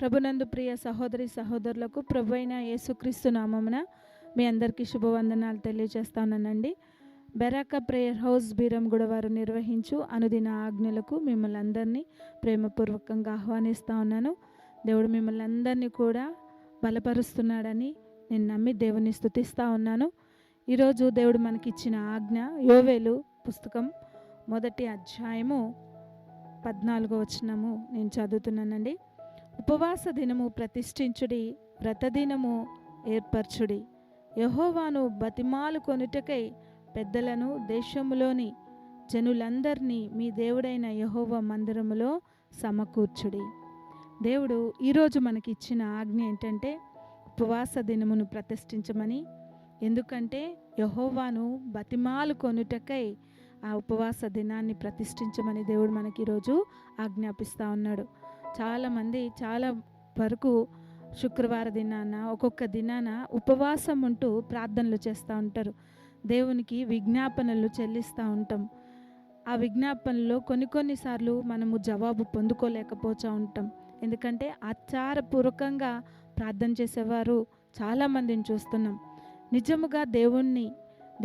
ప్రభునందు ప్రియ సహోదరి సహోదరులకు ప్రభు అయిన యేసుక్రీస్తు నామమున మీ అందరికీ శుభవందనాలు తెలియజేస్తానండి. బెరాక ప్రేయర్ హౌస్ బీరంగూడ వారు నిర్వహించు అనుదిన ఆజ్ఞలకు మిమ్మల్ని అందరినీ ప్రేమపూర్వకంగా ఆహ్వానిస్తూ ఉన్నాను. దేవుడు మిమ్మల్ని అందరినీ కూడా బలపరుస్తున్నాడని నేను నమ్మి దేవుని స్తుతిస్తూ ఉన్నాను. ఈరోజు దేవుడు మనకిచ్చిన ఆజ్ఞ యోవేలు పుస్తకం 1వ అధ్యాయము 14వ వచనము నేను చదువుతున్నానండి. ఉపవాస దినము ప్రతిష్ఠించుడి, వ్రతదినము ఏర్పరచుడి, యెహోవాను బతిమాలు కొనుటకై పెద్దలను దేశములోని జనులందరినీ మీ దేవుడైన యెహోవా మందిరములో సమకూర్చుడి. దేవుడు ఈరోజు మనకి ఇచ్చిన ఆజ్ఞ ఏంటంటే ఉపవాస దినమును ప్రతిష్ఠించమని. ఎందుకంటే యెహోవాను బతిమాలు కొనుటకై ఆ ఉపవాస దినాన్ని ప్రతిష్ఠించమని దేవుడు మనకి ఈరోజు ఆజ్ఞాపిస్తూ ఉన్నాడు. చాలామంది చాలా వరకు శుక్రవార దినాన ఒక్కొక్క దినాన ఉపవాసం ఉంటూ ప్రార్థనలు చేస్తూ ఉంటారు. దేవునికి విజ్ఞాపనలు చెల్లిస్తూ ఉంటాం. ఆ విజ్ఞాపనలో కొన్నిసార్లు మనము జవాబు పొందుకోలేకపోతూ ఉంటాం. ఎందుకంటే ఆచారపూర్వకంగా ప్రార్థన చేసేవారు చాలామందిని చూస్తున్నాం. నిజముగా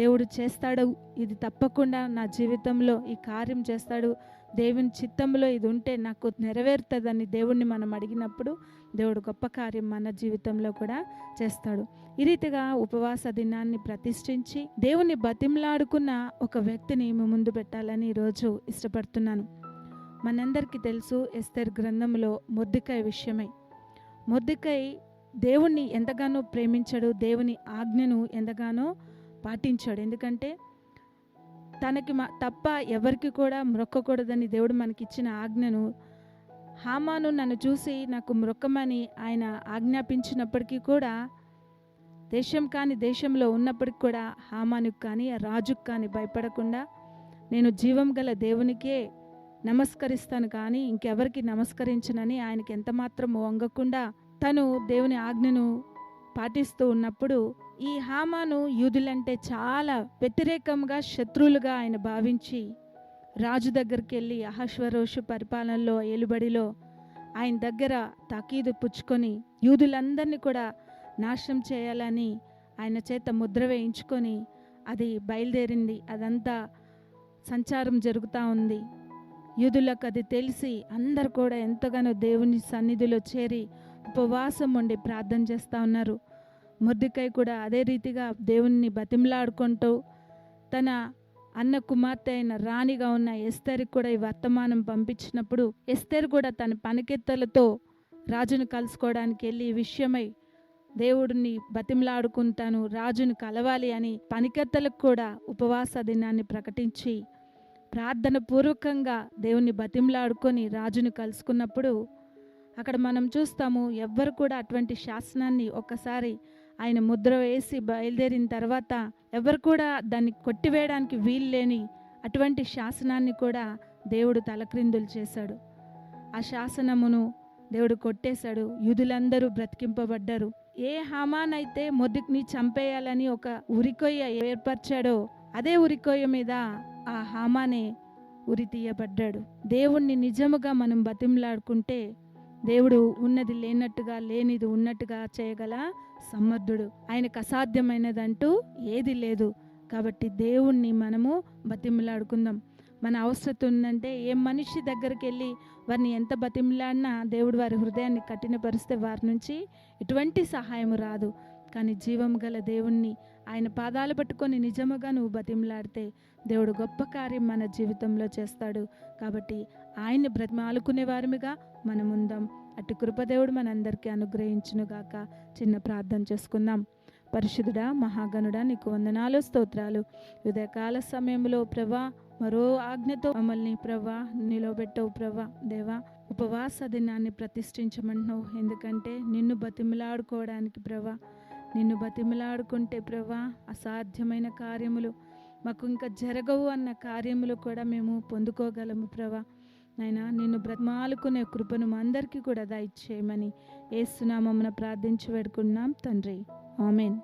దేవుడు చేస్తాడు, ఇది తప్పకుండా నా జీవితంలో ఈ కార్యం చేస్తాడు, దేవుని చిత్తంలో ఇది ఉంటే నాకు నెరవేరుతుందని దేవుణ్ణి మనం అడిగినప్పుడు దేవుడు గొప్ప కార్యం మన జీవితంలో కూడా చేస్తాడు. ఈ రీతిగా ఉపవాస దినాన్ని ప్రతిష్ఠించి దేవుని బతిమలాడుకున్న ఒక వ్యక్తిని మీ ముందు పెట్టాలని ఈరోజు ఇష్టపడుతున్నాను. మనందరికీ తెలుసు ఎస్తేర్ గ్రంథంలో మొర్దెకై విషయమై. మొర్దెకై దేవుణ్ణి ఎంతగానో ప్రేమించాడు, దేవుని ఆజ్ఞను ఎంతగానో పాటించాడు. ఎందుకంటే తనకి తప్ప ఎవరికి కూడా మ్రొక్కకూడదని దేవుడు మనకిచ్చిన ఆజ్ఞను హామాను నన్ను చూసి నాకు మ్రొక్కమని ఆయన ఆజ్ఞాపించినప్పటికీ కూడా దేశంలో ఉన్నప్పటికీ కూడా హామానుకు కానీ రాజుకు కానీ భయపడకుండా నేను జీవం గల దేవునికే నమస్కరిస్తాను కానీ ఇంకెవరికి నమస్కరించనని ఆయనకి ఎంతమాత్రం వంగకుండా తను దేవుని ఆజ్ఞను పాటిస్తూ ఉన్నప్పుడు ఈ హామాను యూదులంటే చాలా వ్యతిరేకంగా శత్రువులుగా ఆయన భావించి రాజు దగ్గరికి వెళ్ళి అహష్వరోషు పరిపాలనలో ఏలుబడిలో ఆయన దగ్గర తాకీదు పుచ్చుకొని యూదులందరినీ కూడా నాశనం చేయాలని ఆయన చేత ముద్ర వేయించుకొని అది బయలుదేరింది. అదంతా సంచారం జరుగుతూ ఉంది. యూదులకు అది తెలిసి అందరు కూడా ఎంతగానో దేవుని సన్నిధిలో చేరి ఉపవాసం ఉండి ప్రార్థన చేస్తూ ఉన్నారు. మొర్దెకై కూడా అదే రీతిగా దేవుణ్ణి బతిమలాడుకుంటూ తన అన్న కుమార్తె అయిన రాణిగా ఉన్న ఎస్తేరుకి కూడా ఈ వర్తమానం పంపించినప్పుడు ఎస్తేరు కూడా తన పనికెత్తలతో రాజును కలుసుకోవడానికి వెళ్ళి ఈ విషయమై దేవుడిని బతిమలాడుకుంటాను, రాజును కలవాలి అని పనికెత్తలకు కూడా ఉపవాస దినాన్ని ప్రకటించి ప్రార్థన పూర్వకంగా దేవుణ్ణి బతిమలాడుకొని రాజును కలుసుకున్నప్పుడు అక్కడ మనం చూస్తాము ఎవ్వరు కూడా అటువంటి శాసనాన్ని ఒక్కసారి ఆయన ముద్ర వేసి బయలుదేరిన తర్వాత ఎవరు కూడా దాన్ని కొట్టివేయడానికి వీలు లేని అటువంటి శాసనాన్ని కూడా దేవుడు తలక్రిందులు చేశాడు. ఆ శాసనమును దేవుడు కొట్టేశాడు. యూదులందరూ బ్రతికింపబడ్డారు. ఏ హామాన్ అయితే మొర్దెకైని చంపేయాలని ఒక ఉరికొయ్య ఏర్పరిచాడో అదే ఉరికొయ్య మీద ఆ హామానే ఉరి తీయబడ్డాడు. దేవుణ్ణి నిజముగా మనం బతిమలాడుకుంటే దేవుడు ఉన్నది లేనట్టుగా లేనిది ఉన్నట్టుగా చేయగల సమర్థుడు. ఆయనకు అసాధ్యమైనదంటూ ఏది లేదు. కాబట్టి దేవుణ్ణి మనము బతిమలాడుకుందాం. మన అవసరం ఉందంటే ఏ మనిషి దగ్గరికి వెళ్ళి వారిని ఎంత బతిమలాడినా దేవుడు వారి హృదయాన్ని కఠినపరిస్తే వారి నుంచి ఎటువంటి సహాయం రాదు. కానీ జీవం గల దేవుణ్ణి ఆయన పాదాలు పట్టుకొని నిజముగా నువ్వు బతిమలాడితే దేవుడు గొప్ప కార్యం మన జీవితంలో చేస్తాడు. కాబట్టి ఆయన్ని బ్రతిమాలుకునే వారిగా మనం ఉందాం. అటు కృపదేవుడు మనందరికీ అనుగ్రహించునుగాక. చిన్న ప్రార్థన చేసుకుందాం. పరిశుద్ధుడా మహాగణుడా నీకు వందనాలు స్తోత్రాలు. ఉదయకాల సమయంలో ప్రభా మరో ఆజ్ఞతో మమ్మల్ని ప్రభా నిలబెట్టవు ప్రభా. దేవా ఉపవాస దినాన్ని ప్రతిష్ఠించమంటున్నావు. ఎందుకంటే నిన్ను బతిమలాడుకోవడానికి ప్రభా, నిన్ను బతిమలాడుకుంటే ప్రభా అసాధ్యమైన కార్యములు మాకు ఇంకా జరగవు అన్న కార్యములు కూడా మేము పొందుకోగలము ప్రభా. నాయనా నిన్ను బ్రతిమాలుకునే కృపను మా అందరికీ కూడా దయచేయమని యేసు నామమున ప్రార్థించి వేడుకున్నాం తండ్రి. ఆమేన్.